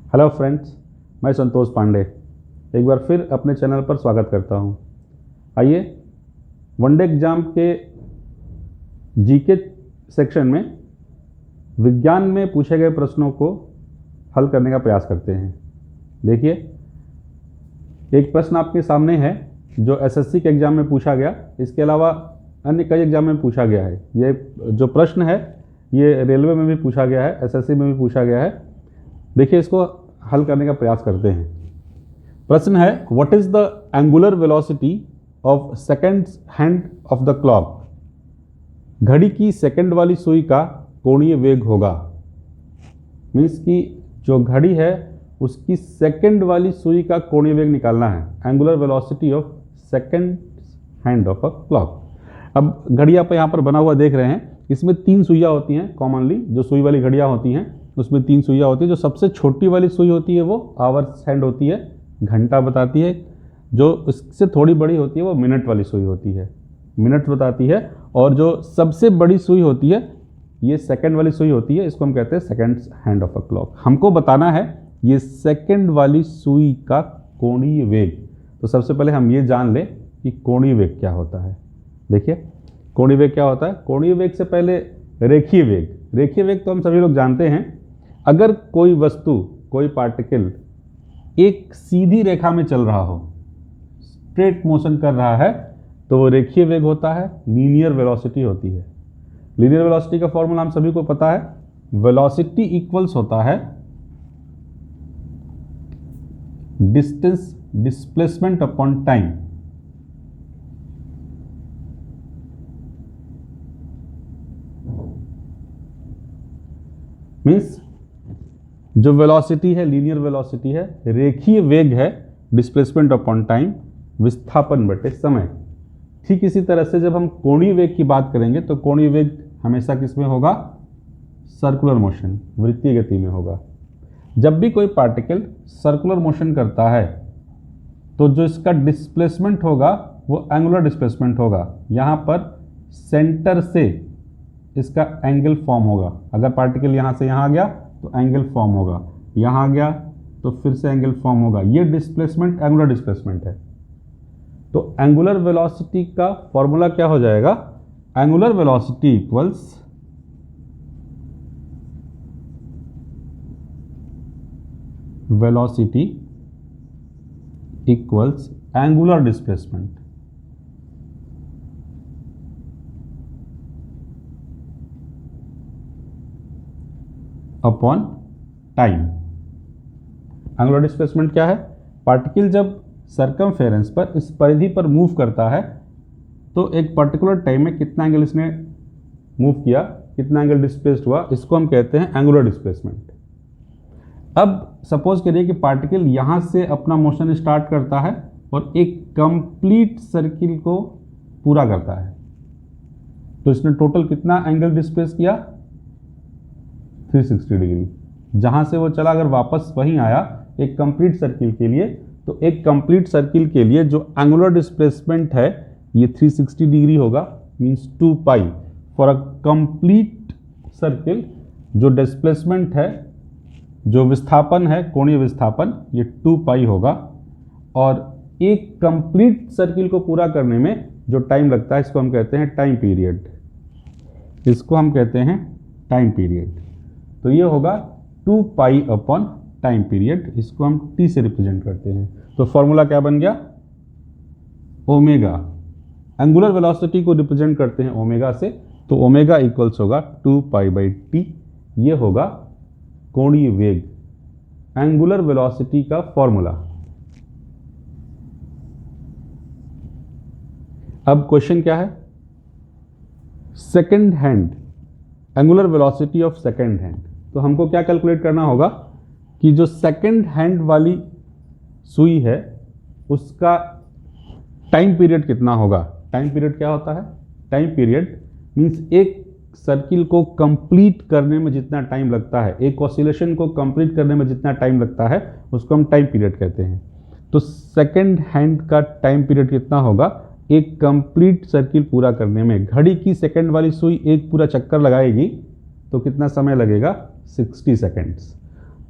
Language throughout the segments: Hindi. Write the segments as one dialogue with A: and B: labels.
A: हेलो फ्रेंड्स, मैं संतोष पांडे एक बार फिर अपने चैनल पर स्वागत करता हूं। आइए वनडे एग्जाम के जीके सेक्शन में विज्ञान में पूछे गए प्रश्नों को हल करने का प्रयास करते हैं। देखिए, एक प्रश्न आपके सामने है जो एसएससी के एग्ज़ाम में पूछा गया, इसके अलावा अन्य कई एग्जाम में पूछा गया है। ये जो प्रश्न है ये रेलवे में भी पूछा गया है, एसएससी में भी पूछा गया है। देखिए, इसको हल करने का प्रयास करते हैं। प्रश्न है, what is the angular velocity of second hand of the clock? घड़ी की सेकंड वाली सुई का कोणीय वेग होगा। मीन्स कि जो घड़ी है उसकी सेकंड वाली सुई का कोणीय वेग निकालना है। Angular velocity of second hand of a clock. अब घड़ी आप यहाँ पर बना हुआ देख रहे हैं, इसमें 3 सुइयाँ होती हैं। कॉमनली जो सुई वाली घड़ियाँ होती हैं उसमें 3 सुइयाँ होती है। जो सबसे छोटी वाली सुई होती है वो आवर्स हैंड होती है, घंटा बताती है। जो इससे थोड़ी बड़ी होती है वो मिनट वाली सुई होती है, मिनट बताती है। और जो सबसे बड़ी सुई होती है ये सेकंड वाली सुई होती है, इसको हम कहते हैं second hand of a clock. हमको बताना है ये सेकंड वाली सुई का कोणीय वेग। तो सबसे पहले हम ये जान लें कि कोणीय वेग क्या होता है। देखिए, कोणीय वेग क्या होता है। कोणीय वेग से पहले रेखीय वेग। रेखीय वेग तो हम सभी लोग जानते हैं। अगर कोई वस्तु, कोई पार्टिकल एक सीधी रेखा में चल रहा हो, स्ट्रेट मोशन कर रहा है, तो वो रेखीय वेग होता है, लीनियर वेलोसिटी होती है। लीनियर वेलोसिटी का फॉर्मूला हम सभी को पता है। वेलोसिटी इक्वल्स होता है distance displacement upon time. Means जो वेलोसिटी है, लीनियर वेलोसिटी है, रेखीय वेग है, डिस्प्लेसमेंट अपॉन टाइम, विस्थापन बटे समय। ठीक इसी तरह से जब हम कोणीय वेग की बात करेंगे तो कोणीय वेग हमेशा किस में होगा? सर्कुलर मोशन, वृत्तीय गति में होगा। जब भी कोई पार्टिकल सर्कुलर मोशन करता है तो जो इसका डिस्प्लेसमेंट होगा वो एंगुलर डिस्प्लेसमेंट होगा। यहाँ पर सेंटर से इसका एंगल फॉर्म होगा। अगर पार्टिकल यहाँ से यहाँ गया तो एंगल फॉर्म होगा, यहाँ गया तो फिर से एंगल फॉर्म होगा। ये डिस्प्लेसमेंट एंगुलर डिस्प्लेसमेंट है। तो एंगुलर वेलोसिटी का फॉर्मूला क्या हो जाएगा? Angular velocity equals velocity equals angular displacement upon time. Angular displacement क्या है? पार्टिकल जब सर्कमफेरेंस पर, इस परिधि पर मूव करता है तो एक पर्टिकुलर टाइम में कितना एंगल इसने मूव किया, कितना एंगल डिस्प्लेस्ड हुआ, इसको हम कहते हैं एंगुलर डिस्प्लेसमेंट। अब सपोज करिए कि पार्टिकल यहाँ से अपना मोशन स्टार्ट करता है और एक कंप्लीट सर्किल को पूरा करता है, तो इसने टोटल कितना एंगल डिस्प्लेस किया? 360 डिग्री। जहाँ से वो चला अगर वापस वहीं आया एक कंप्लीट सर्किल के लिए, तो एक कंप्लीट सर्किल के लिए जो एंगुलर डिस्प्लेसमेंट है ये 360 डिग्री होगा। Means 2 pi for a complete circle. जो डिस्प्लेसमेंट है, जो विस्थापन है, कोणीय विस्थापन, ये 2 पाई होगा। और एक कंप्लीट सर्किल को पूरा करने में जो टाइम लगता है इसको हम कहते हैं टाइम पीरियड। इसको हम कहते हैं टाइम पीरियड। तो ये होगा 2 पाई अपॉन टाइम पीरियड। इसको हम टी से रिप्रेजेंट करते हैं। तो फॉर्मूला क्या बन गया? ओमेगा। एंगुलर वेलोसिटी को रिप्रेजेंट करते हैं ओमेगा से, तो ओमेगा इक्वल्स होगा 2 पाई बाई टी। ये होगा कोणीय वेग, एंगुलर वेलोसिटी का फॉर्मूला। अब क्वेश्चन क्या है? Second hand, angular velocity of second hand. तो हमको क्या कैलकुलेट करना होगा कि जो सेकंड हैंड वाली सुई है उसका टाइम पीरियड कितना होगा। टाइम पीरियड क्या होता है? टाइम पीरियड मीन्स एक सर्किल को कंप्लीट करने में जितना टाइम लगता है, एक ऑसिलेशन को कंप्लीट करने में जितना टाइम लगता है उसको हम टाइम पीरियड कहते हैं। तो सेकंड हैंड का टाइम पीरियड कितना होगा एक कंप्लीट सर्किल पूरा करने में? घड़ी की सेकंड वाली सुई एक पूरा चक्कर लगाएगी तो कितना समय लगेगा? 60 सेकेंड्स।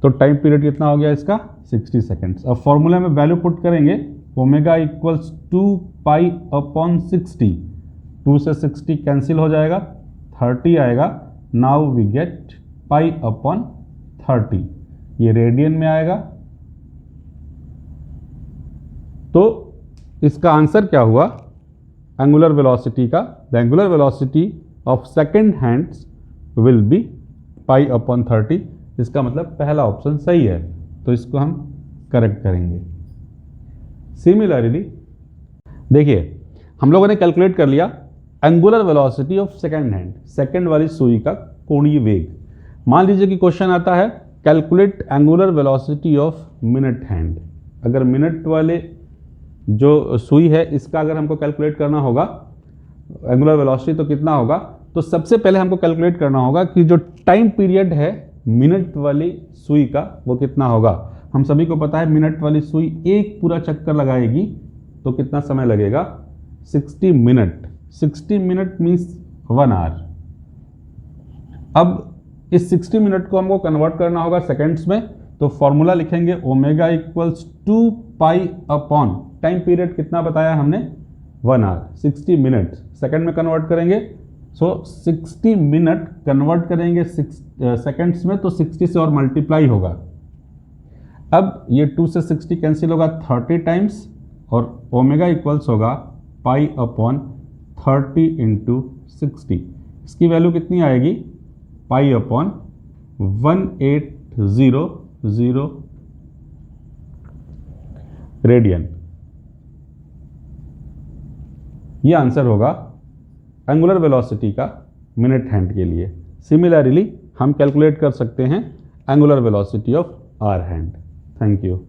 A: तो टाइम पीरियड कितना हो गया इसका 60 सेकेंड्स। अब फॉर्मूला में वैल्यू पुट करेंगे, ओमेगा इक्वल्स 2 पाई अपॉन 60, 2 से 60 कैंसिल हो जाएगा, 30 आएगा। Now we get pi upon 30, ये रेडियन में आएगा। तो इसका आंसर क्या हुआ एंगुलर वेलोसिटी का? The angular velocity of second hands will be pi upon 30। इसका मतलब पहला ऑप्शन सही है, तो इसको हम करेक्ट करेंगे। सिमिलरली देखिए, हम लोगों ने कैलकुलेट कर लिया angular velocity of second hand, second वाली सुई का कोणीय वेग। मान लीजिए कि क्वेश्चन आता है calculate angular velocity of minute hand. अगर मिनट वाले जो सुई है इसका अगर हमको कैलकुलेट करना होगा एंगुलर वेलोसिटी, तो कितना होगा? तो सबसे पहले हमको कैलकुलेट करना होगा कि जो टाइम पीरियड है मिनट वाली सुई का वो कितना होगा। हम सभी को पता है मिनट वाली सुई एक पूरा चक्कर लगाएगी तो कितना समय लगेगा? 60 मिनट। 60 minute means 1 our. अब इस 60 मिनट को हमको कन्वर्ट करना होगा सेकेंड्स में, तो फॉर्मूला लिखेंगे omega equals 2 pi upon time period कितना बताया हमने? 1 आवर। 60 मिनट सेकेंड में कन्वर्ट करेंगे, सो 60 मिनट कन्वर्ट करेंगे सेकेंड्स में, तो 60 से और मल्टीप्लाई होगा। अब ये 2 से 60 कैंसिल होगा 30 टाइम्स, और ओमेगा इक्वल्स होगा पाई अपॉन 30 इंटू 60। इसकी वैल्यू कितनी आएगी? Pi upon 1800 radian. ये आंसर होगा एंगुलर वेलोसिटी का मिनट हैंड के लिए। सिमिलरली हम कैलकुलेट कर सकते हैं angular velocity of hour hand. Thank you.